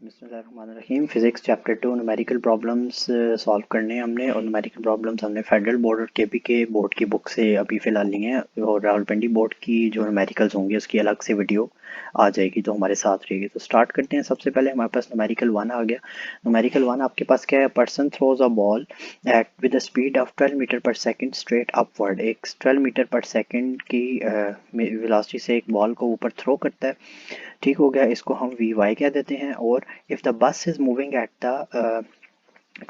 बिस्मिल्लाहिर्रहमानिर्रहीम। Physics chapter 2 numerical problems solve करने हैं हमने, और न्यूमेरिकल प्रॉब्लम्स हमने फेडरल बोर्ड और केपीके बोर्ड की बुक से अभी फ़िलहाल ली हैं, और रावलपिंडी बोर्ड की जो न्यूमेरिकल्स होंगे उसकी अलग से वीडियो आ जाएगी, तो हमारे साथ रहेगी। तो स्टार्ट करते हैं। सबसे पहले हमारे पास न्यूमेरिकल 1 आ गया। न्यूमेरिकल 1 आपके पास क्या है? Person throws a ball at with the speed of 12 metre per second straight upward. एक 12 मीटर पर सेकेंड की वेलोसिटी से एक बॉल को ऊपर थ्रो करता है। ठीक हो गया, इसको हम वी वाई कह देते हैं। और if the bus is moving at the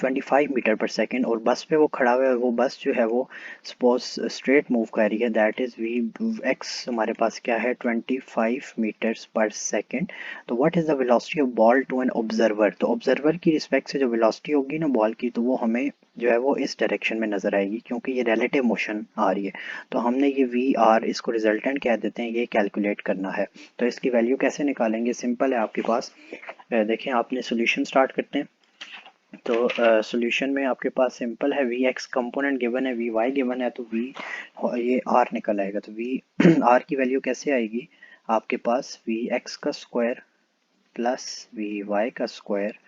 25 metre per second, और बस पे वो खड़ा हुआ है, वो बस जो है वो सपोज स्ट्रेट मूव कर रही है, दैट इज़ वी एक्स हमारे पास क्या है? 25 मीटर्स पर सेकेंड। तो what is the velocity of ball to an observer? तो ऑब्जर्वर की रिस्पेक्ट से जो वेलोसिटी होगी ना बॉल की, तो वो हमें जो है वो इस डायरेक्शन में नज़र आएगी, क्योंकि ये रिलेटिव मोशन आ रही है। तो हमने ये वी आर, इसको रिजल्टेंट कह देते हैं, ये कैलकुलेट करना है। तो इसकी वैल्यू कैसे निकालेंगे? सिंपल है आपके पास। देखें, आपने सोल्यूशन स्टार्ट करते हैं। तो सॉल्यूशन में आपके पास सिंपल है, वी एक्स कंपोनेंट गिवन है, वी वाई गिवन है, तो वी ये आर निकल आएगा। तो वी आर की वैल्यू कैसे आएगी? आपके पास वी एक्स का स्क्वायर प्लस वी वाई का स्क्वायर,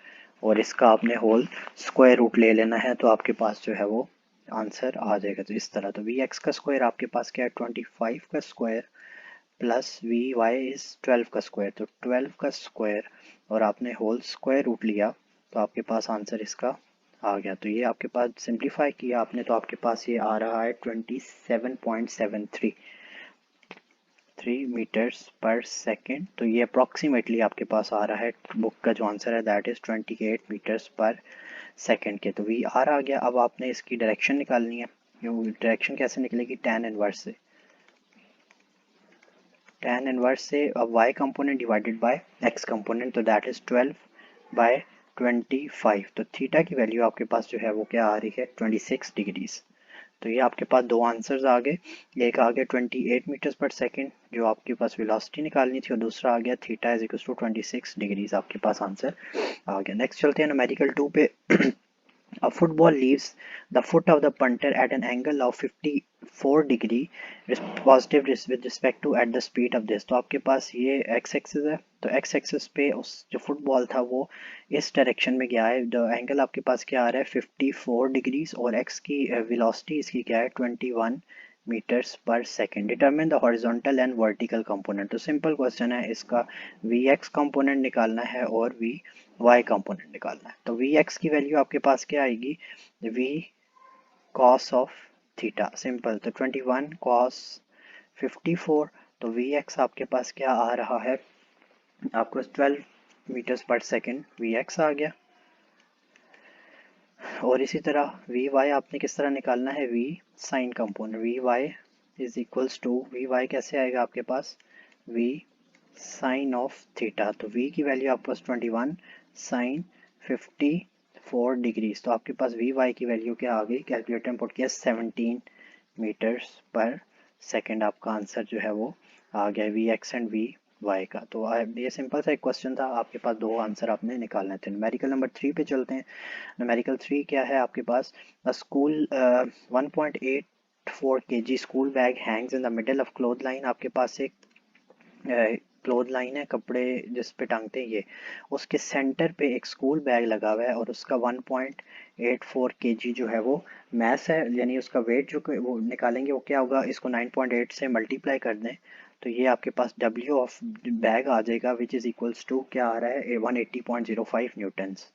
और इसका आपने होल स्क्वायर रूट ले लेना है, तो आपके पास जो है वो आंसर आ जाएगा। तो इस तरह, तो वी एक्स का स्क्वायर आपके पास क्या है? 25 का square plus v y is 12 का स्क्वायर, तो 12 का स्क्वायर, और आपने होल स्क्वायर रूट लिया, तो आपके पास आंसर इसका आ गया। तो ये आपके पास सिंप्लीफाई किया आपने, तो आपके पास ये आ रहा है 27.73 मीटर्स पर सेकेंड। तो ये अप्रॉक्सीमेटली आपके पास आ रहा है, बुक का जो आंसर है that is 28 metres per second के। तो वी आर आ गया। अब आपने इसकी डायरेक्शन निकालनी है। डायरेक्शन कैसे निकलेगी? tan इनवर्स से। tan इनवर्स से अब y component divided by x component, तो दैट इज 12/25। तो थीटा की वैल्यू आपके पास जो है वो क्या आ रही है? 26 डिग्रीज। तो ये आपके पास दो आंसर्स आ गए। एक आ गया 28 मीटर्स पर सेकेंड जो आपके पास वेलोसिटी निकालनी थी, और दूसरा आ गया theta is equal to 26 degrees. आपके पास आंसर आ गया। नेक्स्ट चलते हैं न्यूमेरिकल 2 पे। A football leaves the foot of the punter at an angle of 54 degree positive with respect to at the speed of this। तो आपके पास ये x एक्सिस है, तो x एक्सिस पे उस जो फुटबॉल था वो इस डायरेक्शन में गया है। द एंगल आपके पास क्या आ रहा है? 54 डिग्रीज, और x की वेलोसिटी इसकी क्या है? 21 metres per second. Determine the horizontal and vertical component. तो सिंपल क्वेश्चन है, इसका वी एक्स कंपोनेंट निकालना है और वी वाई कंपोनेंट निकालना है। तो वी एक्स की वैल्यू आपके पास क्या आएगी? V cos of theta. Simple, तो 21 कॉस 54। तो वी एक्स आपके पास क्या आ रहा है? आपको 12 metres per second we x आ गया। और इसी तरह वी वाई आपने किस तरह निकालना है? V sine component, v y is equals to, v y कैसे आएगा आपके पास? V sine of theta. तो v की वैल्यू आपके पास 21 साइन 54 डिग्रीज। तो आपके पास वी वाई की वैल्यू क्या आ गई? कैलकुलेटर में पुट किया 17 मीटर्स पर सेकेंड। आपका आंसर जो है वो आ गया v x and v y का। तो ये सिंपल सा एक क्वेश्चन था, आपके पास दो आंसर आपने निकालने थे। न्यूमेरिकल नंबर 3 पे चलते हैं। न्यूमेरिकल 3 क्या है आपके पास? School 1.84 kg school bag hangs in the middle of cloth line. आपके पास एक क्लोथ लाइन है, कपड़े जिस पे टांगते हैं, ये उसके सेंटर पे एक स्कूल बैग लगा हुआ है, और उसका 1.84 kg जो है वो मैस है, यानी उसका वेट जो वो निकालेंगे वो क्या होगा? इसको 9.8 से मल्टीप्लाई कर दें, तो ये आपके पास W ऑफ बैग आ जाएगा, विच इज़ इक्वल्स टू क्या आ रहा है? 180.05 न्यूटन्स।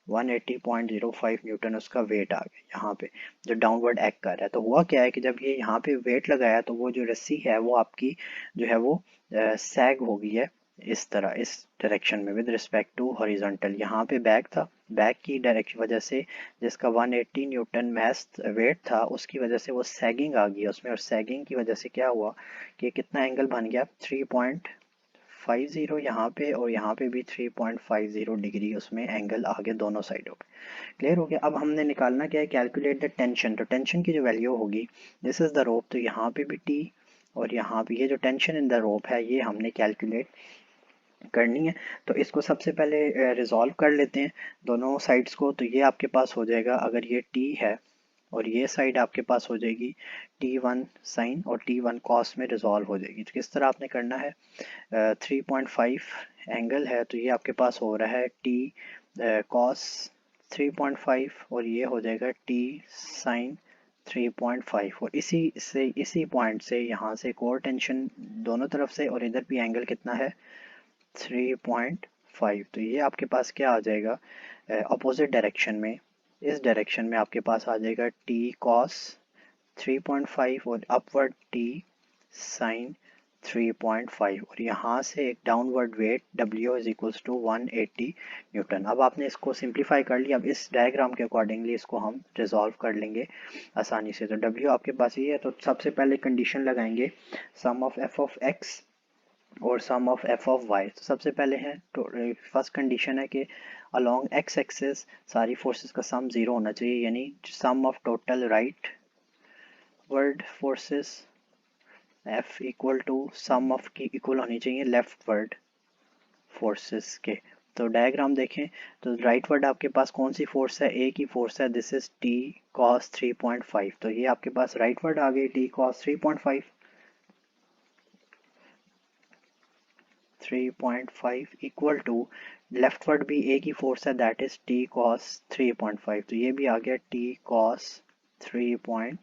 180.05 न्यूटन उसका वेट आ गया यहाँ पे, जो डाउनवर्ड एक्ट कर रहा है। तो हुआ क्या है कि जब ये यहाँ पे वेट लगाया, तो वो जो रस्सी है वो आपकी जो है वो सैग हो गई है इस तरह, इस डायरेक्शन में विद रिस्पेक्ट टू हॉरिजॉन्टल। यहाँ पे बैग था, बैग की डायरेक्शन वजह से जिसका 180 न्यूटन मैस वेट था, उसकी वजह से वो सैगिंग आ गई उसमें, और सैगिंग की वजह से क्या हुआ कि कितना एंगल बन गया? 3.50 यहाँ पे, और यहाँ पे भी 3.50 डिग्री उसमें एंगल आ गया दोनों साइडों पे। क्लियर हो गया? अब हमने निकालना क्या है? Calculate the tension. तो टेंशन की जो वैल्यू होगी, दिस इज द रोप, तो यहाँ पे भी टी, और यहाँ पे ये जो टेंशन इन द रोप है ये हमने कैलकुलेट करनी है। तो इसको सबसे पहले रिजॉल्व कर लेते हैं दोनों साइड्स को। तो ये आपके पास हो जाएगा, अगर ये टी है और ये साइड आपके पास हो जाएगी T1 साइन और T1 कॉस में रिजॉल्व हो जाएगी। तो किस तरह आपने करना है, 3.5 एंगल है तो ये आपके पास हो रहा है T कॉस 3.5 और ये हो जाएगा T साइन 3.5 और इसी पॉइंट से यहाँ से एक और टेंशन दोनों तरफ से और इधर भी एंगल कितना है 3.5। तो ये आपके पास क्या आ जाएगा अपोजिट डायरेक्शन में, इस डायरेक्शन में आपके पास आ जाएगा T cos 3.5 और अपवर्ड T sin 3.5 और यहाँ से एक downward weight W is equals to 180 newton. अब आपने इसको सिंप्लीफाई कर लिया, अब इस डायग्राम के अकॉर्डिंगली इसको हम रिजॉल्व कर लेंगे आसानी से। तो W आपके पास ये है, तो सबसे पहले कंडीशन लगाएंगे sum of f of x और sum of F of y. तो सबसे पहले है फर्स्ट कंडीशन है कि अलोंग एक्स एक्सिस सारी फोर्सेस का सम ज़ीरो होना चाहिए, यानी sum of total rightward forces f equal to sum of की इक्वल होनी चाहिए लेफ्ट वर्ड फोर्सेस के। तो डायग्राम देखें तो राइट वर्ड आपके पास कौन सी फोर्स है, ए की फोर्स है, दिस इज टी कॉस 3.5। तो ये आपके पास राइट वर्ड आ गई t cos 3.5 equal to leftward भी ए की फोर्स है, दैट इज टी कॉस 3.5। तो ये भी आ गया टी कॉस 3.5।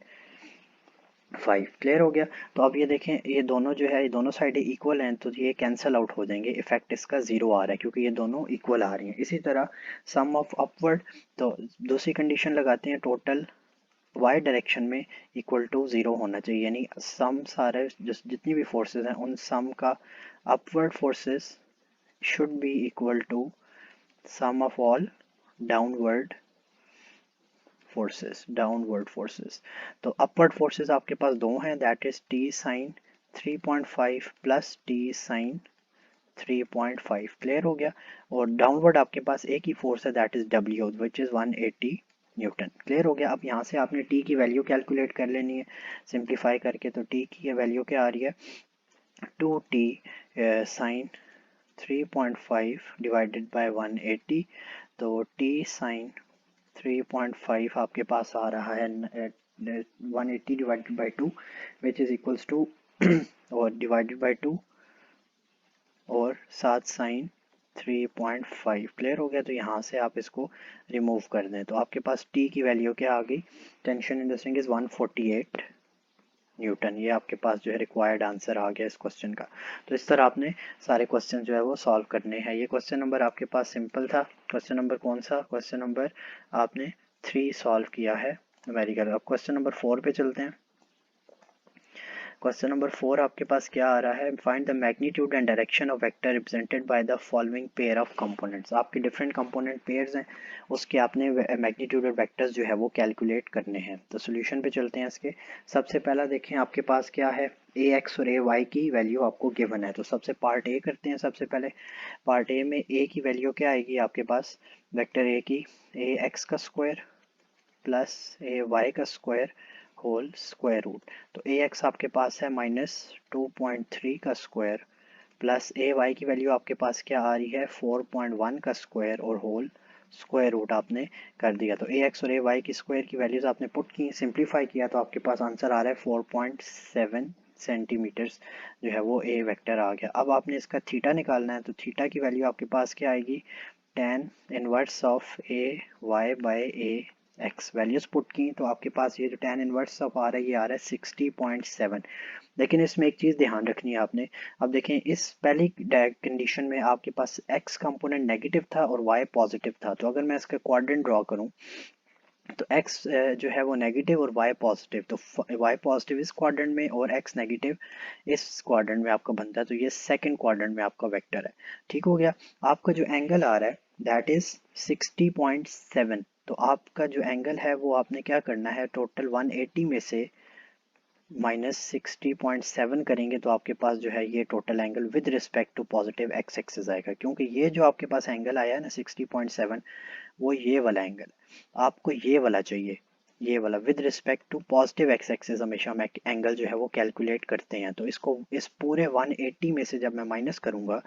क्लियर हो गया। तो अब ये देखें ये दोनों जो है ये दोनों साइडें इक्वल हैं तो ये कैंसिल आउट हो जाएंगे, इफेक्ट इसका जीरो आ रहा है क्योंकि ये दोनों इक्वल आ रही हैं। इसी तरह सम ऑफ अपवर्ड, तो दूसरी कंडीशन लगाते हैं टोटल वाई डायरेक्शन में इक्वल टू ज़ीरो होना चाहिए, यानी सम सारे जितनी भी फोर्सेस हैं उन सम का upward forces should be equal to sum of all downward forces। तो upward forces आपके पास दो हैं, that is t sin 3.5 plus t sin 3.5। Clear हो गया। और डाउनवर्ड आपके पास एक ही फोर्स है, that is W which is 180 Newton. Clear हो गया। अब यहाँ से आपने t की वैल्यू कैलकुलेट कर लेनी है सिंप्लीफाई करके। तो t की वैल्यू क्या आ रही है, 2t साइन 3.5 डिवाइडेड बाय 180। तो t साइन 3.5 आपके पास आ रहा है 180 divided by 2 which is equals to और डिवाइडेड बाय 2 और 7 साइन 3.5। क्लियर हो गया। तो यहाँ से आप इसको रिमूव कर दें तो आपके पास t की वैल्यू क्या आ गई, tension in the string is 148 Newton. ये आपके पास जो है रिक्वायर्ड आंसर आ गया इस क्वेश्चन का। तो इस तरह आपने सारे क्वेश्चन जो है वो सॉल्व करने हैं। ये क्वेश्चन नंबर आपके पास सिंपल था। क्वेश्चन नंबर कौन सा, क्वेश्चन नंबर आपने 3 सॉल्व किया है न्यूमेरिकल। अब क्वेश्चन नंबर 4 पे चलते हैं। क्वेश्चन नंबर 4 आपके पास क्या आ रहा है, find the magnitude and direction of vector represented by the following pair of components. आपके डिफरेंट कंपोनेंट पेयर्स हैं, उसके आपने मैग्नीट्यूड और वेक्टर्स जो है वो कैलकुलेट करने हैं। तो सोल्यूशन पे चलते हैं इसके। सबसे पहला देखें आपके पास क्या है, ए एक्स और ए वाई की वैल्यू आपको गिवन है। तो सबसे पार्ट ए करते हैं। सबसे पहले पार्ट ए में ए की वैल्यू क्या आएगी आपके पास, वेक्टर ए की ए एक्स का स्क्वायर प्लस ए वाई का स्क्वायर होल स्क्वायर रूट। तो ए एक्स आपके पास है -2.3 का स्क्वायर प्लस ए वाई की वैल्यू आपके पास क्या आ रही है 4.1 का स्क्वायर और होल स्क्वायर रूट आपने कर दिया। तो ए एक्स और ए वाई की स्क्वायर की वैल्यूज आपने पुट की, सिंप्लीफाई किया तो आपके पास आंसर आ रहा है 4.7 सेंटीमीटर्स जो है वो ए वेक्टर आ गया। अब आपने इसका थीटा निकालना है। तो थीटा की वैल्यू आपके पास क्या आएगी, tan inverse of a y by a x. Values put की तो आपके पास ये जो tan इनवर्स ऑफ आ रहा है ये आ रहा है 60.7। लेकिन इसमें एक चीज़ ध्यान रखनी है आपने। अब देखें इस पहली कंडीशन में आपके पास x कंपोनेंट नेगेटिव था और y पॉजिटिव था। तो अगर मैं इसका क्वाड्रेंट ड्रॉ करूं तो x जो है वो नेगेटिव और y पॉजिटिव, तो y पॉजिटिव इस क्वाड्रेंट में और x नेगेटिव इस क्वाड्रेंट में आपका बनता है। तो ये सेकंड क्वाड्रेंट में आपका वेक्टर है। ठीक हो गया। आपका जो एंगल आ रहा है दैट इज 60.7। तो आपका जो एंगल है वो आपने क्या करना है, टोटल 180 में से -60.7 करेंगे तो आपके पास जो है ये total angle with respect to positive x axis आएगा। क्योंकि ये जो आपके पास एंगल आया है ना 60.7 वो ये वाला एंगल, आपको ये वाला चाहिए। ये वाला with respect to positive x axis हमेशा हम एंगल जो है वो कैलकुलेट करते हैं। तो इसको इस पूरे 180 में से जब मैं माइनस करूंगा,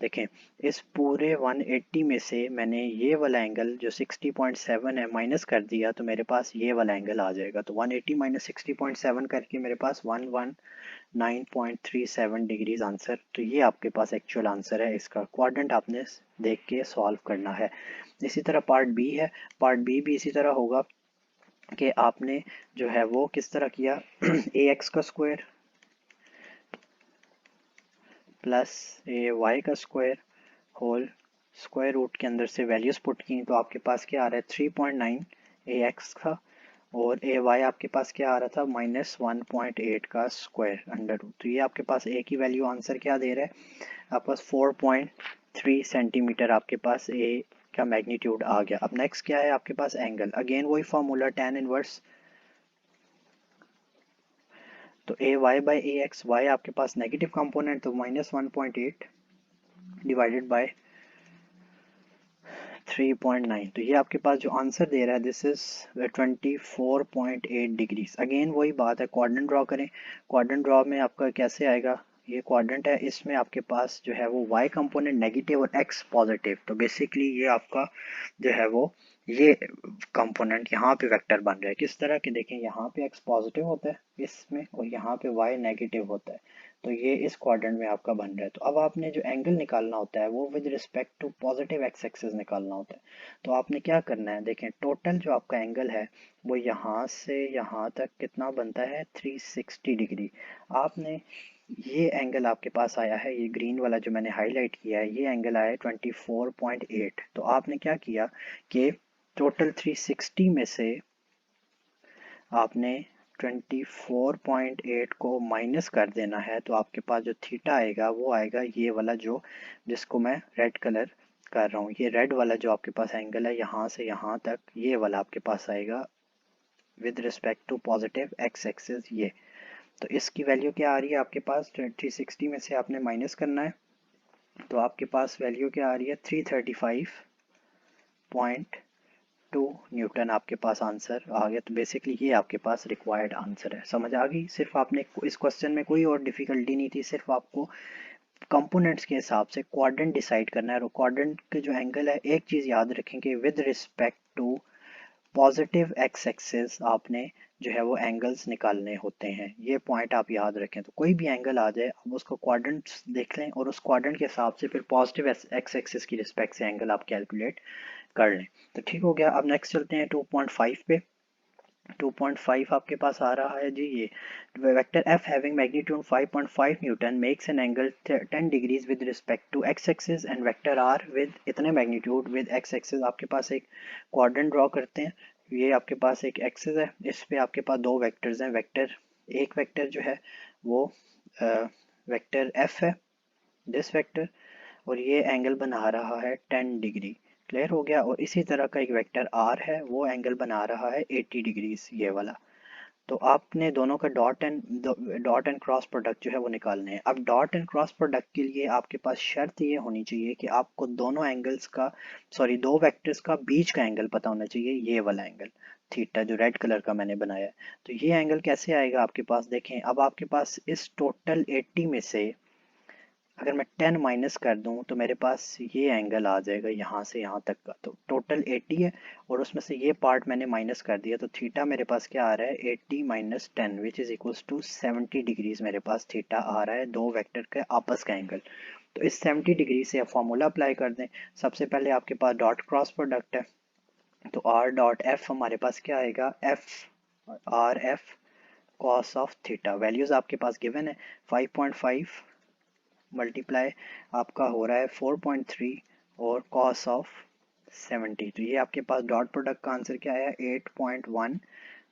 देखें इस पूरे 180 में से मैंने ये वाला एंगल जो 60.7 है माइनस कर दिया, तो मेरे पास ये वाला एंगल आ जाएगा। तो 180 माइनस 60.7 करके मेरे पास 119.37 डिग्रीज आंसर। तो ये आपके पास एक्चुअल आंसर है, इसका क्वाड्रेंट आपने देख के सॉल्व करना है। इसी तरह पार्ट बी है, पार्ट बी भी इसी तरह होगा कि आपने जो है वो किस तरह किया, ए एक्स का स्क्वायर प्लस ए वाई का स्क्वायर होल स्क्वायर रूट के अंदर से वैल्यूज पुट की, तो आपके पास क्या आ रहा है 3.9 ए एक्स का, और ए वाई आपके पास क्या आ रहा था -1.8 का स्क्वायर अंडर रूट। तो ये आपके पास ए की वैल्यू आंसर क्या दे रहा है, आपके पास 4.3 सेंटीमीटर आपके पास ए का मैग्नीट्यूड आ गया। अब नेक्स्ट क्या है आपके पास एंगल, अगेन वही फार्मूला tan इनवर्स, तो a y by a x, y आपके पास नेगेटिव कंपोनेंट तो -1.8 डिवाइडेड बाय 3.9, तो ये आपके पास जो आंसर दे रहा है दिस इज 24.8 डिग्रीज। अगेन वही बात है, क्वाड्रेंट ड्रॉ करें, क्वाड्रेंट ड्रॉ में आपका कैसे आएगा, ये क्वाड्रेंट है, इसमें आपके पास जो है वो y कंपोनेंट नेगेटिव और x पॉजिटिव, तो बेसिकली ये आपका जो है वो ये कंपोनेंट यहाँ पे वेक्टर बन रहा है। किस तरह के देखें, यहाँ पे x पॉजिटिव होता है इसमें और यहाँ पे y नेगेटिव होता है, तो ये इस क्वाड्रेंट में आपका बन रहा है। तो अब आपने जो एंगल निकालना होता है वो with respect to positive x axis निकालना होता है। तो आपने क्या करना है, देखें टोटल जो आपका एंगल है वो यहाँ से यहाँ तक कितना बनता है 360 डिग्री। आपने ये एंगल आपके पास आया है, ये ग्रीन वाला जो मैंने हाईलाइट किया है, ये एंगल आया है 24.8। तो आपने क्या किया कि टोटल 360 में से आपने 24.8 को माइनस कर देना है, तो आपके पास जो थीटा आएगा वो आएगा ये वाला जो जिसको मैं रेड कलर कर रहा हूँ, ये रेड वाला जो आपके पास एंगल है यहाँ से यहाँ तक, ये वाला आपके पास आएगा with respect to positive x axis ये। तो इसकी वैल्यू क्या आ रही है आपके पास, 360 में से आपने माइनस करना है, तो आपके पास वैल्यू क्या आ रही है 335.2 न्यूटन आपके पास आंसर आ गया। तो बेसिकली ये आपके पास रिक्वायर्ड आंसर है, समझ आ गई। सिर्फ आपने इस क्वेश्चन में कोई और डिफिकल्टी नहीं थी, सिर्फ आपको कंपोनेंट्स के हिसाब से क्वाड्रेंट डिसाइड करना है। और क्वाड्रेंट के जो एंगल है, एक चीज़ याद रखें कि with respect to positive x axis आपने जो है वो एंगल्स निकालने होते हैं, ये पॉइंट आप याद रखें। तो कोई भी एंगल आ जाए अब उसको क्वाड्रेंट्स देख लें और उस क्वाड्रेंट के हिसाब से फिर पॉजिटिव एक्स एक्सिस की रिस्पेक्ट से एंगल आप कैलकुलेट कर लें। तो ठीक हो गया। अब नेक्स्ट चलते हैं 2.5 पे। 2.5 आपके पास आ रहा है जी, ये vector f having magnitude 5.5 newton makes an angle 10 degrees with respect to x axis and vector r with इतने मैग्नीट्यूड विद x एक्सिस। आपके पास एक क्वाड्रेंट ड्रॉ करते हैं, ये आपके पास एक एक्सिस है, इस पे आपके पास दो वेक्टर्स हैं, वेक्टर एक वेक्टर जो है वो वेक्टर f है, दिस वेक्टर, और ये एंगल बना रहा है 10 डिग्री। क्लियर हो गया। और इसी तरह का एक वेक्टर r है, वो एंगल बना रहा है 80 डिग्रीज ये वाला। तो आपने दोनों का डॉट एंड क्रॉस प्रोडक्ट जो है वो निकालने हैं। अब डॉट एंड क्रॉस प्रोडक्ट के लिए आपके पास शर्त ये होनी चाहिए कि आपको दोनों एंगल्स का दो वेक्टर्स का बीच का एंगल पता होना चाहिए, ये वाला एंगल थीटा जो रेड कलर का मैंने बनाया है। तो ये एंगल कैसे आएगा आपके पास, देखें अब आपके पास इस टोटल 80 में से अगर मैं 10 माइनस कर दूं तो मेरे पास ये एंगल आ जाएगा यहाँ से यहाँ तक का। तो टोटल 80 है और उसमें से ये पार्ट मैंने माइनस कर दिया, तो थीटा मेरे पास क्या आ रहा है 80 minus 10 which is equals to 70 degrees मेरे पास थीटा आ रहा है, दो वेक्टर के आपस का एंगल। तो इस 70 डिग्री से आप फॉर्मूला अप्लाई कर दें। सबसे पहले आपके पास डॉट क्रॉस प्रोडक्ट है, तो आर डॉट एफ हमारे पास क्या आएगा, F R F cos of theta, values आपके पास गिवन है 5.5 मल्टीप्लाई आपका हो रहा है 4.3 और कॉस ऑफ 70। तो ये आपके पास डॉट प्रोडक्ट का आंसर क्या आया 8.1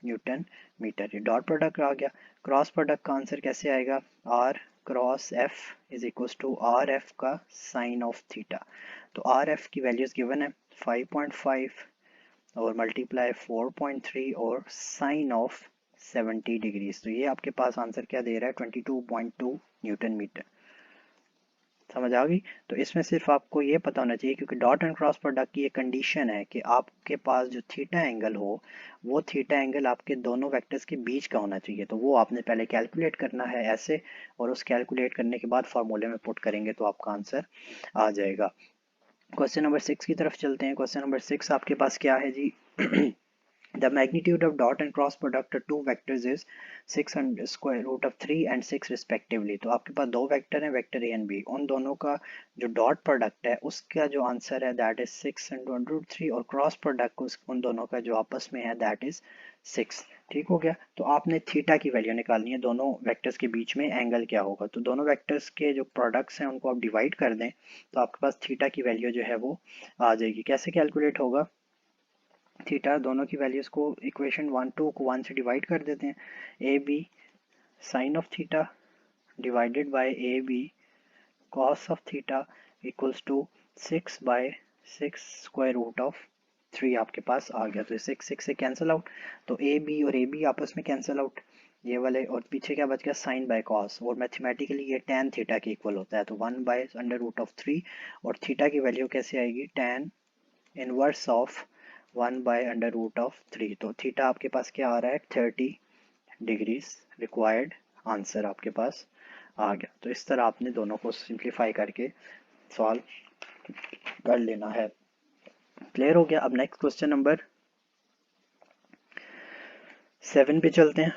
न्यूटन मीटर, ये डॉट प्रोडक्ट आ गया। क्रॉस प्रोडक्ट का आंसर कैसे आएगा, R cross F is equal to R F का साइन ऑफ थीटा। तो आर एफ की वैल्यूज गिवन है 5.5 और मल्टीप्लाई 4.3 और साइन ऑफ 70 डिग्रीज। तो ये आपके पास आंसर क्या दे रहा है 22.2 न्यूटन मीटर। समझ आ गई। तो इसमें सिर्फ आपको ये पता होना चाहिए, क्योंकि डॉट एंड क्रॉस प्रोडक्ट की ये कंडीशन है कि आपके पास जो थीटा एंगल हो वो थीटा एंगल आपके दोनों वेक्टर्स के बीच का होना चाहिए। तो वो आपने पहले कैलकुलेट करना है ऐसे, और उस कैलकुलेट करने के बाद फार्मूले में पुट करेंगे तो आपका आंसर आ जाएगा। क्वेश्चन नंबर 6 की तरफ चलते हैं। क्वेश्चन नंबर 6 आपके पास क्या है जी? The magnitude of dot and cross product of two vectors is 6 and square root of 3 and 6 respectively। तो आपके पास दो वेक्टर हैं, वेक्टर ए एंड बी, उन दोनों का जो डॉट प्रोडक्ट है उसका जो आंसर है दैट इज 6 and 1√3, और क्रॉस प्रोडक्ट उन दोनों का जो आपस में है दैट इज 6। ठीक हो गया। तो आपने थीटा की वैल्यू निकालनी है, दोनों वेक्टर्स के बीच में एंगल क्या होगा। तो दोनों वेक्टर्स के जो प्रोडक्ट्स हैं उनको आप डिवाइड कर दें तो आपके पास थीटा की वैल्यू जो है वो आ जाएगी। कैसे कैलकुलेट होगा? थीटा दोनों की वैल्यूज को इक्वेशन 1 2 को 1 से डिवाइड कर देते हैं। A B sine of theta divided by A B cos of theta equals to 6/6 square root of 3 आपके पास आ गया। तो 6 से कैंसिल आउट, तो ए बी और ए बी आपस में कैंसिल आउट, ये वाले, और पीछे क्या बच गया? साइन बाय कॉस, और मैथमेटिकली ये tan थीटा के इक्वल होता है, तो 1/√3। और थीटा की वैल्यू कैसे आएगी? tan inverse of 1/√3। तो थीटा आपके पास क्या आ रहा है? 30 डिग्रीज रिक्वायर्ड आंसर आपके पास आ गया। तो इस तरह आपने दोनों को सिंप्लीफाई करके सॉल्व कर लेना है। क्लियर हो गया? अब नेक्स्ट क्वेश्चन नंबर 7 पे चलते हैं।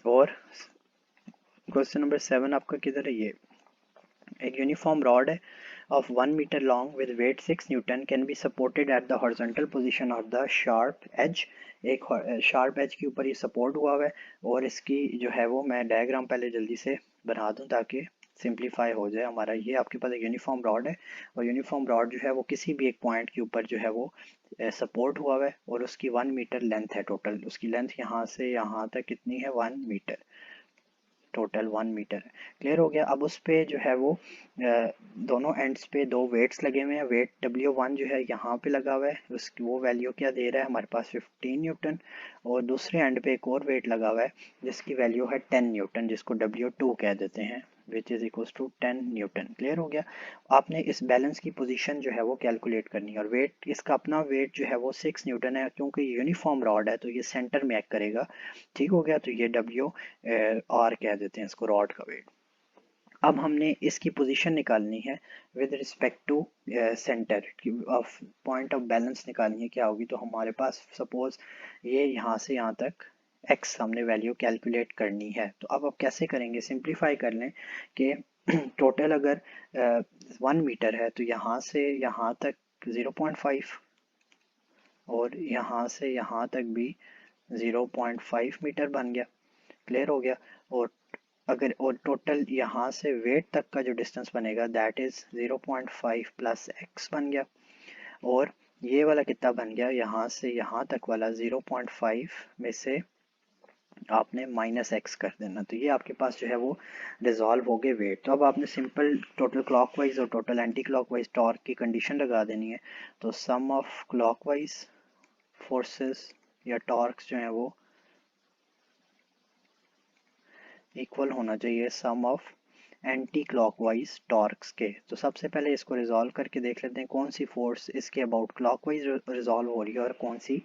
और क्वेश्चन नंबर 7 आपका किधर है? ये एक यूनिफॉर्म रॉड है of 1 meter long with weight 6 Newton can be supported at the horizontal position of the sharp edge। एक शार्प एज के ऊपर ये सपोर्ट हुआ हुआ है, और इसकी जो है वो मैं डायग्राम पहले जल्दी से बना दूं ताकि सिंप्लीफाई हो जाए हमारा। ये आपके पास एक यूनिफॉर्म रॉड है, और यूनिफॉर्म रॉड जो है वो किसी भी एक पॉइंट के ऊपर जो है वो सपोर्ट हुआ हुआ है, और उसकी 1 मीटर लेंथ है। टोटल उसकी लेंथ यहाँ से यहाँ तक कितनी है? 1 मीटर, टोटल 1 मीटर है। क्लियर हो गया? अब उस पे जो है वो दोनों एंड्स पे दो वेट्स लगे हुए हैं। वेट W1 जो है यहाँ पे लगा हुआ है, उसकी वो वैल्यू क्या दे रहा है हमारे पास? 15 न्यूटन। और दूसरे एंड पे एक और वेट लगा हुआ है जिसकी वैल्यू है 10 न्यूटन, जिसको W2 कह देते हैं, which is equal to 10 newton. Clear हो गया? आपने इस बैलेंस की पोजीशन जो है वो कैलकुलेट करनी है, और वेट इसका अपना वेट जो है वो 6 न्यूटन है, क्योंकि यूनिफॉर्म रॉड है तो ये सेंटर में एक्ट करेगा। ठीक हो गया? तो ये R कह देते हैं इसको, रॉड का वेट। अब हमने इसकी पोजीशन निकालनी है with respect to centre of point of balance निकालनी है। क्या होगी? तो हमारे पास सपोज ये यहाँ से यहाँ तक x हमने वैल्यू कैलकुलेट करनी है। तो अब कैसे करेंगे? सिंप्लीफाई कर लें कि टोटल अगर 1 मीटर है तो यहाँ से यहाँ तक 0.5, और यहाँ से यहाँ तक भी 0.5 मीटर बन गया। क्लियर हो गया? और अगर और टोटल यहाँ से वेट तक का जो डिस्टेंस बनेगा दैट इज 0.5 प्लस x बन गया। और ये वाला कितना बन गया? यहाँ से यहाँ तक वाला 0.5 में से आपने माइनस x कर देना। तो ये आपके पास जो है वो रिजॉल्व हो गए वेट। तो अब आपने सिंपल टोटल क्लॉकवाइज और टोटल एंटी क्लॉकवाइज टॉर्क की कंडीशन लगा देनी है। तो सम ऑफ क्लॉकवाइज फोर्सेस या टॉर्क्स जो है वो इक्वल होना चाहिए sum of anticlockwise torques के। तो सबसे पहले इसको रिजॉल्व करके देख लेते हैं कौन सी फोर्स इसके अबाउट क्लॉकवाइज रिजॉल्व हो रही है और कौन सी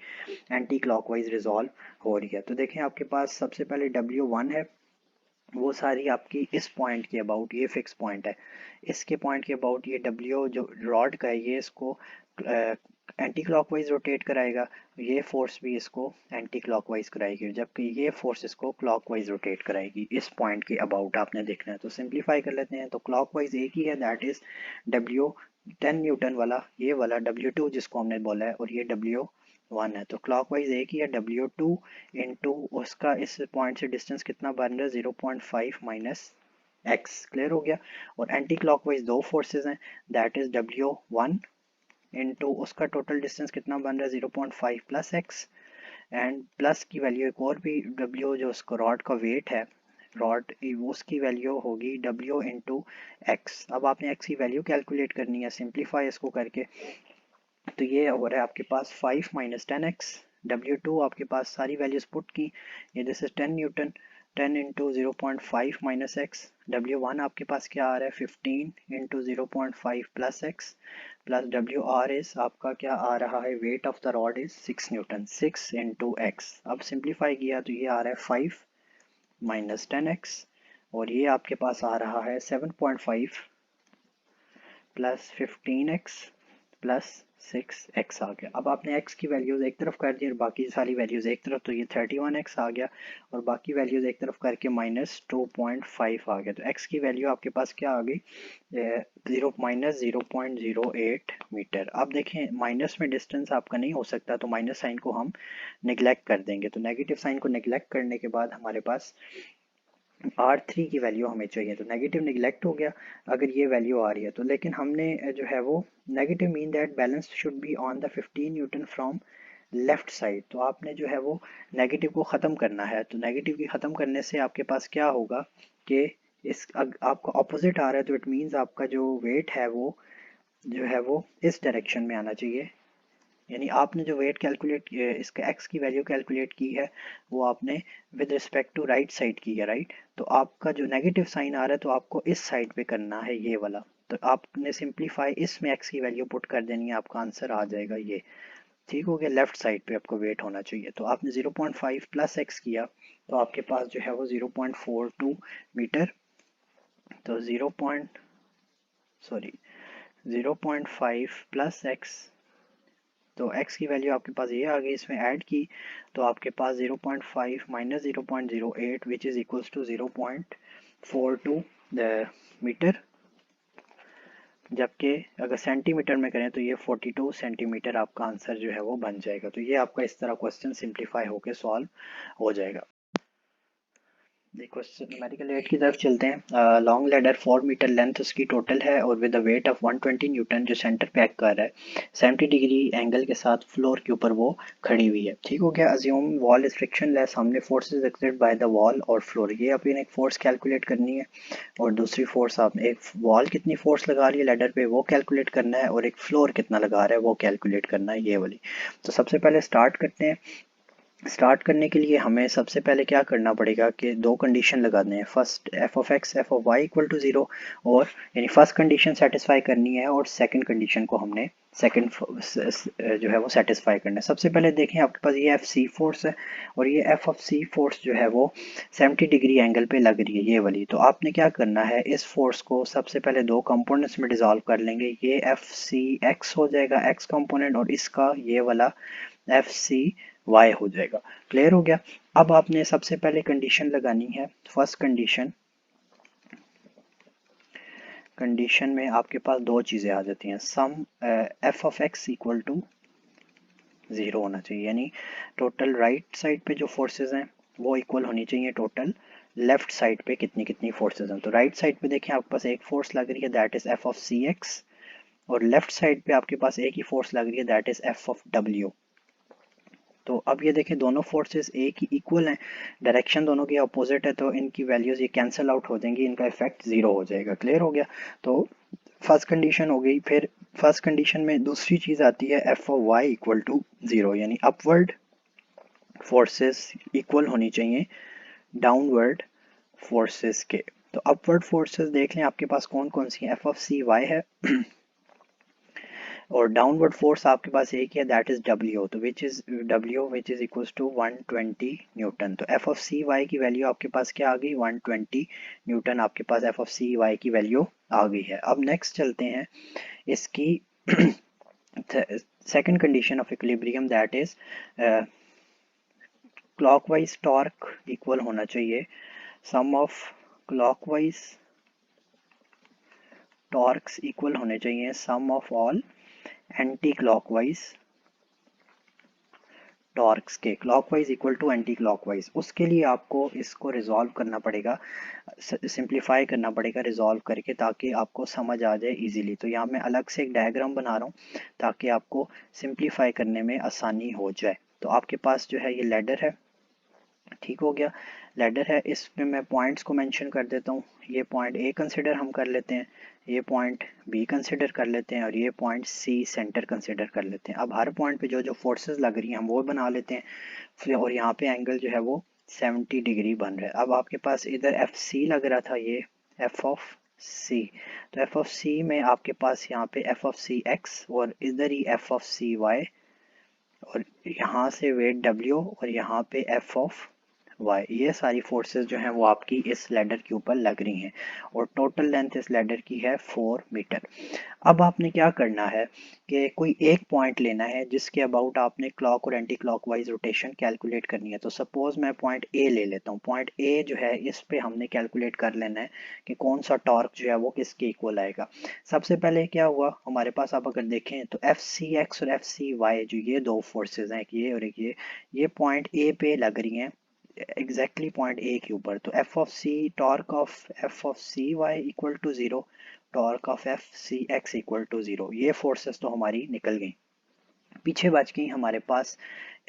एंटी क्लॉकवाइज रिजॉल्व हो रही है। तो देखें आपके पास सबसे पहले W1 है, वो सारी आपकी इस पॉइंट के अबाउट, ये फिक्स पॉइंट है, इसके पॉइंट के अबाउट ये W जो रॉड का है ये इसको एंटी क्लॉकवाइज रोटेट कराएगा, ये फोर्स भी इसको एंटी क्लॉकवाइज कराएगी, जबकि ये फोर्स इसको क्लॉकवाइज रोटेट कराएगी। इस पॉइंट के अबाउट आपने देखना है। तो सिंप्लीफाई कर लेते हैं। तो क्लॉकवाइज एक ही है, दैट इज W 10 न्यूटन वाला, ये वाला W2 जिसको हमने बोला है, और ये W1 है। तो क्लॉकवाइज एक ही है, W2 इंटू उसका इस पॉइंट से डिस्टेंस कितना बन रहा है? 0.5 माइनस x। क्लियर हो गया? और एंटी क्लॉकवाइज दो फोर्सेज हैं, दैट इज W1 इंटू उसका टोटल डिस्टेंस कितना बन रहा है? 0.5 प्लस x, एंड प्लस की वैल्यू एक और भी W जो उसको रॉड का वेट है, रॉड उसकी वैल्यू होगी W इंटू एक्स। अब आपने x की वैल्यू कैलकुलेट करनी है सिंप्लीफाई इसको करके। तो ये हो रहा है आपके पास 5 माइनस 10x। W2 आपके पास सारी वैल्यूज पुट की, ये this is 10 Newton, 10 into 0.5 minus x, W1 आपके पास क्या आ रहा है 15 into 0.5 plus x plus WR is आपका क्या आ रहा है weight of the rod is 6 Newton 6 into x. अब सिंप्लीफाई किया तो ये आ रहा है 5 माइनस 10x और ये आपके पास आ रहा है 7.5 प्लस 15x प्लस 6x आ गया। अब आपने x की वैल्यूज़ एक तरफ कर दी और बाकी सारी वैल्यूज़ एक तरफ, तो ये 31x आ गया और बाकी वैल्यूज़ एक तरफ करके माइनस 2.5 आ गया। तो x की वैल्यू आपके पास क्या आ गई 0.08 मीटर। अब देखें माइनस में डिस्टेंस आपका नहीं हो सकता तो माइनस साइन को हम निगलेक्ट कर देंगे। तो नेगेटिव साइन को निगलेक्ट करने के बाद हमारे पास R3 की वैल्यू हमें चाहिए, तो नेगेटिव निगलेक्ट हो गया अगर ये वैल्यू आ रही है तो। लेकिन हमने जो है वो negative mean that balance should be on the 15 Newton from left side. तो आपने जो है वो नेगेटिव को ख़त्म करना है। तो नेगेटिव की ख़त्म करने से आपके पास क्या होगा कि इस आपका ऑपोजिट आ रहा है तो इट मीन्स आपका जो वेट है वो जो है वो इस डायरेक्शन में आना चाहिए। यानी आपने जो वेट कैलकुलेट इसका एक्स की वैल्यू कैलकुलेट की है वो आपने with respect to right side की है, राइट। तो आपका जो नेगेटिव साइन आ रहा है तो आपको इस साइड पे करना है ये वाला। तो आपने सिंप्लीफाई इसमें एक्स की वैल्यू पुट कर देनी है, आपका आंसर आ जाएगा ये। ठीक हो गया, लेफ्ट साइड पे आपको वेट होना चाहिए। तो आपने 0.5 प्लस एक्स किया तो आपके पास जो है वो 0.42 मीटर। तो 0.5 प्लस एक्स, तो x की वैल्यू आपके पास ये आ गई, इसमें ऐड की तो आपके पास 0.5 minus 0.08 which is equals to 0.42 metre. जबकि अगर सेंटीमीटर में करें तो ये 42 सेंटीमीटर आपका आंसर जो है वो बन जाएगा। तो ये आपका इस तरह क्वेश्चन सिंप्लीफाई होकर सॉल्व हो जाएगा। देखो न्यूमेरिकल 8 की तरफ चलते हैं। लॉन्ग लैडर 4 मीटर लेंथ उसकी टोटल है और with the weight of 120 Newton जो सेंटर पे एक्ट कर रहा है 70 डिग्री एंगल के साथ फ्लोर के ऊपर वो खड़ी हुई है। ठीक हो गया। Assume wall is frictionless, हमने forces exerted by the wall और फ्लोर, ये अपनी एक फोर्स कैलकुलेट करनी है और दूसरी फोर्स आपने एक वॉल कितनी फोर्स लगा रही है लैडर पे वो कैलकुलेट करना है और एक फ्लोर कितना लगा रहा है वो कैलकुलेट करना है, ये वाली। तो सबसे पहले स्टार्ट करते हैं। स्टार्ट करने के लिए हमें सबसे पहले क्या करना पड़ेगा कि दो कंडीशन लगाने हैं। First F of x F of y equal to 0 और यानी फर्स्ट कंडीशन सेटिस्फाई करनी है और सेकंड कंडीशन को हमने सेकंड जो है वो सेटिस्फाई करना है। सबसे पहले देखें आपके पास ये एफ सी फोर्स है और ये एफ ऑफ सी फोर्स जो है वो 70 डिग्री एंगल पे लग रही है ये वाली। तो आपने क्या करना है इस फोर्स को सबसे पहले दो कंपोनेंट्स में डिजॉल्व कर लेंगे। ये एफ सी एक्स हो जाएगा एक्स कंपोनेंट और इसका ये वाला एफ सी वाई हो जाएगा। क्लियर हो गया। अब आपने सबसे पहले कंडीशन लगानी है। फर्स्ट कंडीशन में आपके पास दो चीज़ें आ जाती हैं। Sum f of x equal to 0 होना चाहिए, यानी टोटल राइट साइड पे जो फोर्सेस हैं वो इक्वल होनी चाहिए टोटल लेफ्ट साइड पे कितनी कितनी फोर्सेस हैं। तो राइट साइड पे देखें आपके पास एक फोर्स लग रही है that is F of C x और लेफ्ट साइड पे आपके पास एक ही फोर्स लग रही है that is F of W. तो अब ये देखें दोनों फोर्सेस एक ही इक्वल हैं, डायरेक्शन दोनों की अपोजिट है तो इनकी वैल्यूज़ ये कैंसिल आउट हो जाएंगी, इनका इफेक्ट ज़ीरो हो जाएगा। क्लियर हो गया। तो फर्स्ट कंडीशन हो गई। फिर फर्स्ट कंडीशन में दूसरी चीज़ आती है F of y equal to 0, यानी अपवर्ड फोर्सेस इक्वल होनी चाहिए डाउनवर्ड फोर्सेस के। तो अपवर्ड फोर्सेस देख लें आपके पास कौन कौन सी एफ ऑफ सी वाई है और डाउनवर्ड फोर्स आपके पास एक है दैट इज डब्ल्यू। तो which is equals to 120 newton. तो एफ ऑफ सी वाई की वैल्यू आपके पास क्या आ गई 120 न्यूटन आपके पास एफ ऑफ सी वाई की वैल्यू आ गई है। अब नेक्स्ट चलते हैं इसकी second condition of equilibrium that is clockwise torque equal होना चाहिए sum of clockwise torques equal होने चाहिए sum of all anticlockwise torques के। Clockwise equal to anti clockwise, उसके लिए आपको इसको रिजॉल्व करना पड़ेगा, सिंप्लीफाई करना पड़ेगा रिजॉल्व करके ताकि आपको समझ आ जाए इजीली। तो यहाँ मैं अलग से एक डायग्राम बना रहा हूँ ताकि आपको सिंप्लीफाई करने में आसानी हो जाए। तो आपके पास जो है ये लैडर है, ठीक हो गया। लैडर है, इसमें मैं पॉइंट्स को मेंशन कर देता हूँ। ये पॉइंट ए कंसिडर हम कर लेते हैं, ये पॉइंट बी कंसिडर कर लेते हैं और ये पॉइंट सी सेंटर कंसिडर कर लेते हैं। अब हर पॉइंट पे जो जो फोर्सेस लग रही हैं हम वो बना लेते हैं फिर, और यहाँ पे एंगल जो है वो 70 डिग्री बन रहा है। अब आपके पास इधर एफ सी लग रहा था, ये एफ ऑफ सी। तो एफ ऑफ सी में आपके पास यहाँ पे एफ ऑफ सी एक्स और इधर ही एफ ऑफ सी वाई और यहाँ से वेट डब्ल्यू और यहाँ पे एफ ऑफ वाई, ये सारी फोर्सेस जो हैं वो आपकी इस लैडर के ऊपर लग रही हैं और टोटल लेंथ इस लैडर की है 4 मीटर। अब आपने क्या करना है कि कोई एक पॉइंट लेना है जिसके अबाउट आपने क्लॉक और एंटी क्लॉकवाइज रोटेशन कैलकुलेट करनी है। तो सपोज मैं पॉइंट ए ले लेता हूँ। पॉइंट ए जो है इस पे हमने कैलकुलेट कर लेना है कि कौन सा टॉर्क जो है वो किसके इक्वल आएगा। सबसे पहले क्या हुआ हमारे पास, आप अगर देखें तो एफ सी एक्स और एफ सी वाई जो ये दो फोर्सेज हैं, एक ये और एक ये पॉइंट ए पे लग रही हैं एग्जैक्टली पॉइंट ए के ऊपर। तो F of C torque of F of C y equal to zero, torque of F C x equal to zero. ये फोर्सेस तो हमारी निकल गई। पीछे बच गई हमारे पास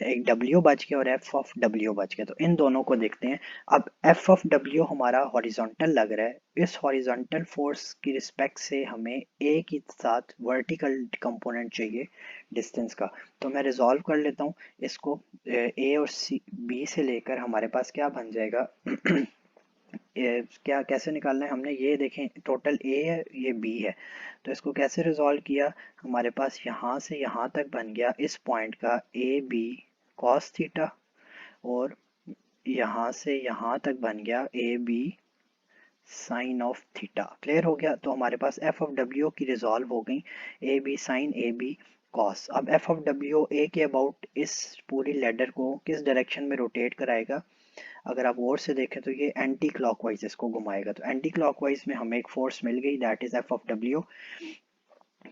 एक W बच गया और F ऑफ W बच गया। तो इन दोनों को देखते हैं। अब F ऑफ W हमारा हॉरिजॉन्टल लग रहा है। इस हॉरिजॉन्टल फोर्स की रिस्पेक्ट से हमें A के साथ वर्टिकल कंपोनेंट चाहिए डिस्टेंस का। तो मैं रिजॉल्व कर लेता हूँ इसको। A और B से लेकर हमारे पास क्या बन जाएगा ये क्या कैसे निकालना है हमने, ये देखें टोटल ए है ये बी है। तो इसको कैसे रिजॉल्व किया, हमारे पास यहाँ से यहाँ तक बन गया इस पॉइंट का ए बी कॉस थीटा और यहाँ से यहाँ तक बन गया A B sine of theta. Clear हो गया। तो हमारे पास एफ ऑफ डब्ल्यू की रिजॉल्व हो गई A B sine A B cos. अब एफ ऑफ डब्ल्यू ए के अबाउट इस पूरी लेडर को किस डायरेक्शन में रोटेट कराएगा, अगर आप और से देखें तो ये एंटी क्लॉकवाइज इसको घुमाएगा। तो एंटी क्लॉकवाइज में हमें एक फोर्स मिल गई that is F of W.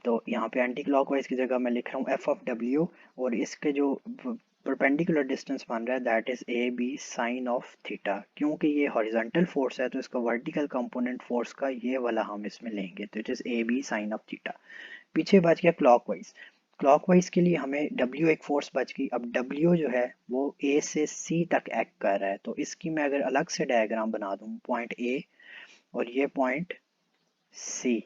तो यहाँ पे एंटी क्लॉकवाइज की जगह मैं लिख रहा हूँ एफ ऑफ डब्ल्यू और इसके जो परपेंडिकुलर डिस्टेंस बन रहा है that is A B sine of theta. क्योंकि ये हॉरिजॉन्टल फोर्स है तो इसका वर्टिकल कंपोनेंट फोर्स का ये वाला हम इसमें लेंगे, तो it is A B sine of theta. पीछे बच गया क्लॉकवाइज। क्लॉकवाइज के लिए हमें W एक फोर्स बच गई। अब W जो है वो A से C तक एक्ट कर रहा है। तो इसकी मैं अगर अलग से डायग्राम बना दूं, पॉइंट A और ये पॉइंट C,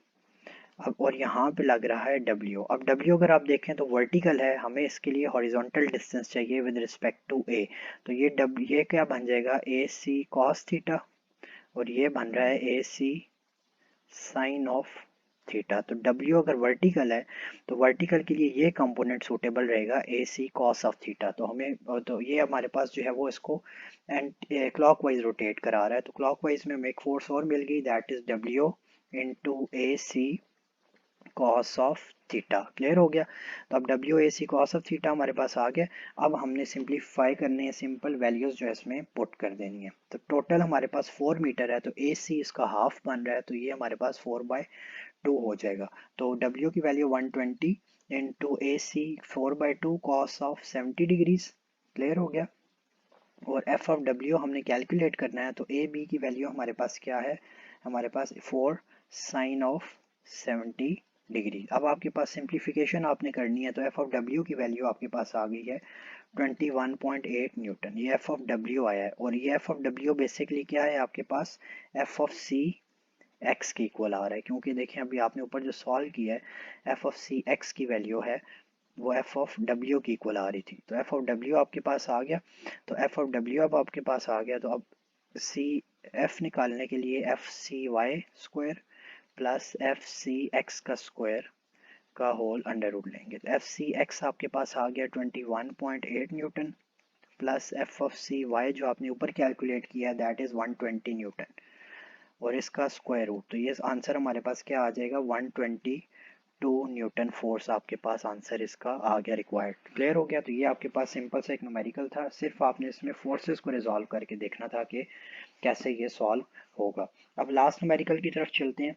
अब और यहाँ पे लग रहा है W। अब W अगर आप देखें तो वर्टिकल है, हमें इसके लिए हॉरिजॉन्टल डिस्टेंस चाहिए विद रिस्पेक्ट टू A। तो ये क्या बन जाएगा ए सी कॉस थीटा और ये बन रहा है ए सी साइन ऑफ थीटा। तो W अगर वर्टिकल है तो वर्टिकल के लिए ये कंपोनेंट सूटेबल रहेगा ए सी कॉस ऑफ थीटा। तो हमें तो ये हमारे पास जो है वो इसको एंड क्लॉकवाइज रोटेट करा रहा है। तो क्लॉकवाइज में हमें एक फोर्स और मिल गई that is W into A C cos of theta. Clear हो गया। तो अब W A C cos of theta हमारे पास आ गया। अब हमने सिंप्लीफाई करने हैं, सिंपल वैल्यूज जो है इसमें पुट कर देनी है। तो टोटल हमारे पास 4 मीटर है तो ए सी इसका हाफ बन रहा है तो ये हमारे पास 4/2 हो जाएगा। तो W की value 120 into A C 4/2 cos of 70 degrees. Clear हो गया। और एफ ऑफ डब्ल्यू हमने कैलकुलेट करना है तो ए बी की वैल्यू हमारे पास क्या है, हमारे पास 4 साइन ऑफ 70 डिग्री। अब आपके पास सिंप्लीफिकेशन आपने करनी है तो एफ ऑफ डब्ल्यू की वैल्यू आपके पास आ गई है 21.8 न्यूटन। ये एफ ऑफ डब्ल्यू आया है और ये एफ ऑफ डब्ल्यू बेसिकली क्या है आपके पास एफ ऑफ सी एक्स के इक्वल आ रहा है। क्योंकि देखें अभी आपने ऊपर जो सॉल्व किया है एफ ऑफ सी एक्स की वैल्यू है वो एफ ऑफ डब्ल्यू की इक्वल आ रही थी। तो एफ ऑफ डब्ल्यू आपके पास आ गया। तो एफ ऑफ डब्ल्यू अब आपके पास आ गया। तो अब सी एफ निकालने के लिए F C y square plus F C x का स्क्वायर का होल अंडर रूट लेंगे। तो एफ सी एक्स आपके पास आ गया 21.8 newton plus F of C y जो आपने ऊपर कैलकुलेट किया दैट इज 120 न्यूटन और इसका स्क्वायर रूट। तो ये आंसर हमारे पास क्या आ जाएगा 122 न्यूटन फोर्स आपके पास आंसर इसका आ गया रिक्वायर्ड। क्लियर हो गया। तो ये आपके पास सिंपल सा एक न्यूमेरिकल था, सिर्फ आपने इसमें फोर्सेस को रिजॉल्व करके देखना था कि कैसे ये सॉल्व होगा। अब लास्ट न्यूमेरिकल की तरफ चलते हैं।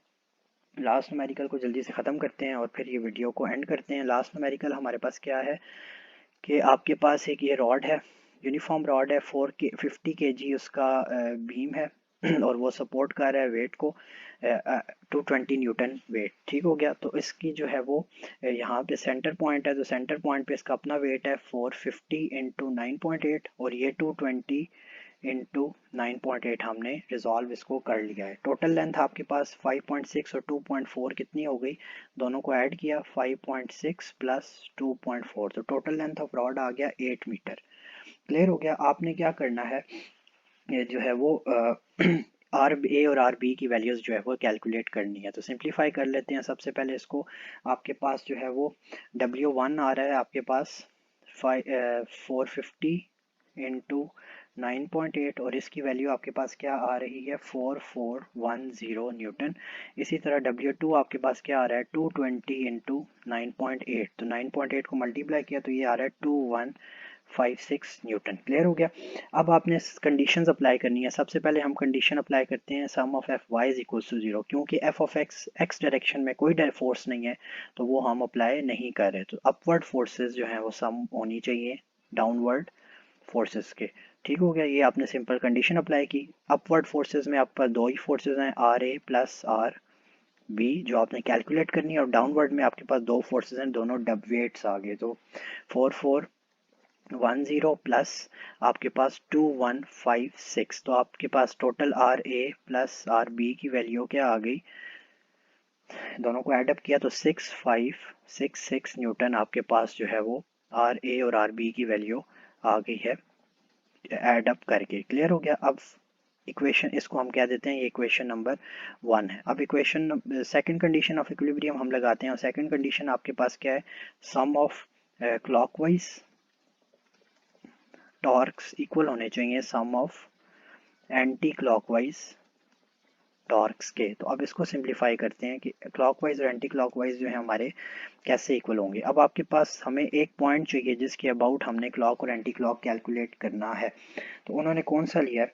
लास्ट न्यूमेरिकल को जल्दी से ख़त्म करते हैं और फिर ये वीडियो को एंड करते हैं। लास्ट न्यूमेरिकल हमारे पास क्या है कि आपके पास एक ये रॉड है, यूनिफॉर्म रॉड है, 50 kg उसका बीम है और वो सपोर्ट कर रहा है वेट को 220 न्यूटन वेट। ठीक हो गया। तो इसकी जो है वो यहाँ पे सेंटर पॉइंट है तो सेंटर पॉइंट पे इसका अपना वेट है 450 इंटू 9.8 और ये 220 इंटू 9.8 हमने रिजॉल्व इसको कर लिया है। टोटल लेंथ आपके पास 5.6 और 2.4 कितनी हो गई, दोनों को ऐड किया 5.6 प्लस 2.4 तो टोटल लेंथ ऑफ रॉड आ गया 8 मीटर। क्लियर हो गया। आपने क्या करना है, ये जो है वो आर ए और आर बी की वैल्यूज़ जो है वो कैलकुलेट करनी है। तो सिंप्लीफाई कर लेते हैं सबसे पहले इसको। आपके पास जो है वो W1 आ रहा है आपके पास 450 इंटू 9.8 और इसकी वैल्यू आपके पास क्या आ रही है 4410 न्यूटन। इसी तरह W2 आपके पास क्या आ रहा है 220 इंटू 9.8, तो 9.8 को मल्टीप्लाई किया तो ये आ रहा है 2156 न्यूटन। क्लियर हो गया। अब आपने कंडीशंस अप्लाई करनी है। सबसे पहले हम कंडीशन अप्लाई करते हैं sum of f y is equals to 0, क्योंकि f of x x direction में कोई फोर्स नहीं है तो वो हम अप्लाई नहीं कर रहे। तो अपवर्ड फोर्सेस जो हैं वो सम होनी चाहिए डाउनवर्ड फोर्सेस के। ठीक हो गया। ये आपने सिंपल कंडीशन अप्लाई की। अपवर्ड फोर्सेस में आपके पास दो ही फोर्सेस हैं, R A plus are B, जो आपने कैलकुलेट करनी है, और डाउनवर्ड में आपके पास दो फोर्सेस हैं, दोनों डब वेट्स आ गए। तो 4410 प्लस आपके पास 2156, तो आपके पास total r A plus are b की वैल्यू क्या आ गई, दोनों को ऐड अप किया तो 6566 न्यूटन आपके पास जो है वो आर ए और आर बी की वैल्यू आ गई है ऐड अप करके। क्लियर हो गया। अब इक्वेशन इसको हम कह देते हैं, ये इक्वेशन नंबर 1 है। अब equation second condition of equilibrium हम लगाते हैं, और सेकंड कंडीशन आपके पास क्या है, सम ऑफ क्लॉकवाइज टॉर्क्स इक्वल होने चाहिए sum of anticlockwise torques के। तो अब इसको सिंप्लीफाई करते हैं कि क्लॉकवाइज और एंटी क्लॉकवाइज जो है हमारे कैसे इक्वल होंगे। अब आपके पास हमें एक पॉइंट चाहिए जिसके अबाउट हमने क्लॉक और एंटी क्लॉक कैलकुलेट करना है। तो उन्होंने कौन सा लिया है,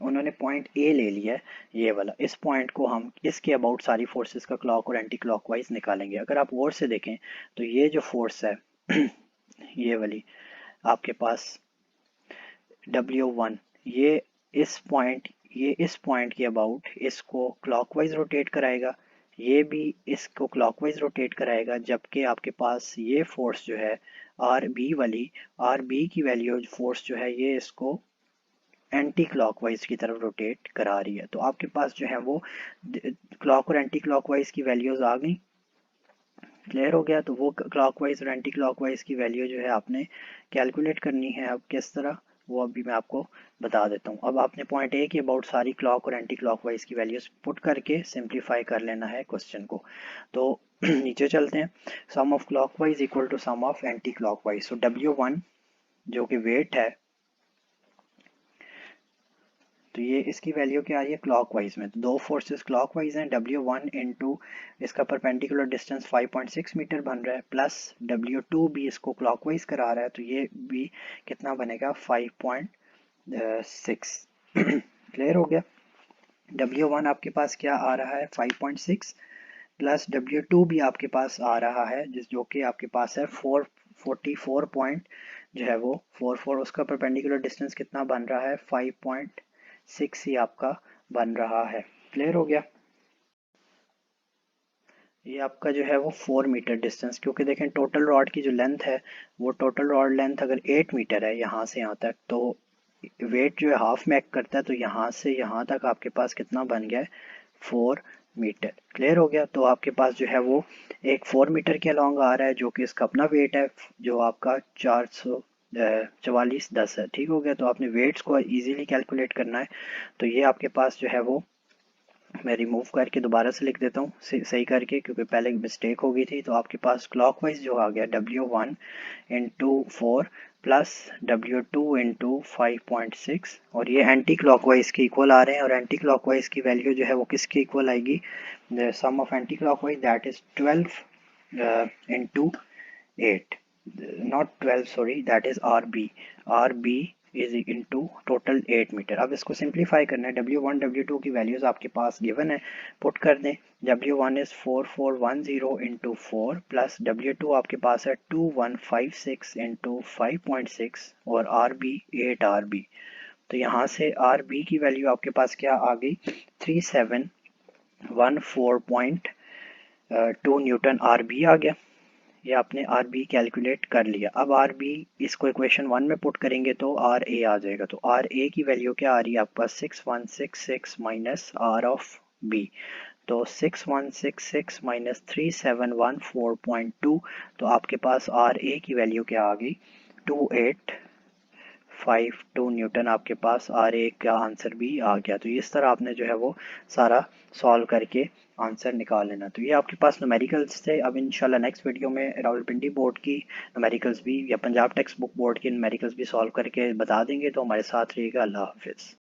उन्होंने पॉइंट ए ले लिया है, ये वाला। इस पॉइंट को हम इसके अबाउट सारी फोर्सेस का क्लॉक और एंटी क्लॉकवाइज निकालेंगे। अगर आप गौर से देखें तो ये जो फोर्स है ये वाली आपके पास W1, ये इस पॉइंट के अबाउट इसको क्लॉकवाइज रोटेट कराएगा, ये भी इसको क्लॉकवाइज रोटेट कराएगा, जबकि आपके पास ये फोर्स जो है आर बी वाली, आर बी की वैल्यू फोर्स जो है ये इसको एंटी क्लॉकवाइज की तरफ रोटेट करा रही है। तो आपके पास जो है वो क्लॉक और एंटी क्लॉकवाइज की वैल्यूज आ गई। क्लियर हो गया। तो वो क्लॉकवाइज और एंटी क्लॉकवाइज की वैल्यू जो है आपने कैलकुलेट करनी है। अब किस तरह, वो अभी मैं आपको बता देता हूँ। अब आपने पॉइंट ए के अबाउट सारी क्लॉक और एंटी क्लॉकवाइज की वैल्यूज पुट करके सिंप्लीफाई कर लेना है क्वेश्चन को। तो नीचे चलते हैं। Sum of clockwise equal to sum of anticlockwise. तो W1 जो कि वेट है, तो ये इसकी वैल्यू क्या आ रही है क्लॉकवाइज में, तो दो फोर्सेस क्लॉकवाइज हैं, W1 इंटू इसका परपेंडिकुलर डिस्टेंस 5.6 मीटर बन रहा है, प्लस W2 भी इसको क्लॉकवाइज करा रहा है, तो ये भी कितना बनेगा 5.6। क्लियर हो गया। W1 आपके पास क्या आ रहा है 5.6, प्लस W2 भी आपके पास आ रहा है जो कि आपके पास है 444 पॉइंट जो है वो 44, उसका परपेंडिकुलर डिस्टेंस कितना बन रहा है 5.6 ही आपका बन रहा है। क्लियर हो गया। ये आपका जो है वो 4 मीटर डिस्टेंस, क्योंकि देखें टोटल रॉड की जो लेंथ है, वो टोटल रॉड लेंथ अगर 8 मीटर है यहाँ से यहाँ तक, तो वेट जो है हाफ में एक्ट करता है, तो यहाँ से यहाँ तक आपके पास कितना बन गया है 4 मीटर। क्लियर हो गया। तो आपके पास जो है वो एक 4 मीटर के अलॉन्ग आ रहा है, जो कि इसका अपना वेट है, जो आपका 444 है। ठीक हो गया। तो आपने वेट्स को इजीली कैलकुलेट करना है। तो ये आपके पास जो है वो, मैं रिमूव करके दोबारा से लिख देता हूँ सही करके, क्योंकि पहले मिस्टेक हो गई थी। तो आपके पास क्लॉकवाइज जो आ गया W1 into 4 plus W2 into 5.6, और ये एंटी क्लॉकवाइज के इक्वल आ रहे हैं, और एंटी क्लॉकवाइज की वैल्यू जो है वो किसके इक्वल आएगी, sum of anticlockwise that is 12 into 8, not 12 sorry, that is r b is into total 8 metre. अब इसको सिंप्लीफाई करना है। W1 W2 की वैल्यूज आपके पास गिवन है, पुट कर दें। W1 is 4410 into 4, plus W2 आपके पास है 2156 इंटू 5.6, और RB 8 RB। तो यहाँ से RB की वैल्यू आपके पास क्या आ गई 3714.2 न्यूटन RB आ गया। ये आपने आर बी कैलकुलेट कर लिया। अब आर बी इसको इक्वेशन 1 में पुट करेंगे तो आर ए आ जाएगा। तो आर ए की वैल्यू क्या आ रही है आपके पास 6166 माइनस आर ऑफ बी, तो 6166 माइनस 3714.2, तो आपके पास आर ए की वैल्यू क्या आ गई 5 2 न्यूटन आपके पास RA का आंसर भी आ गया। तो इस तरह आपने जो है वो सारा सॉल्व करके आंसर निकाल लेना। तो ये आपके पास न्यूमेरिकल्स थे। अब इंशाल्लाह नेक्स्ट वीडियो में रावलपिंडी बोर्ड की न्यूमेरिकल्स भी या पंजाब टेक्स्ट बुक बोर्ड की न्यूमेरिकल्स भी सॉल्व करके बता देंगे। तो हमारे साथ रहिएगा। अल्लाह हाफिज़।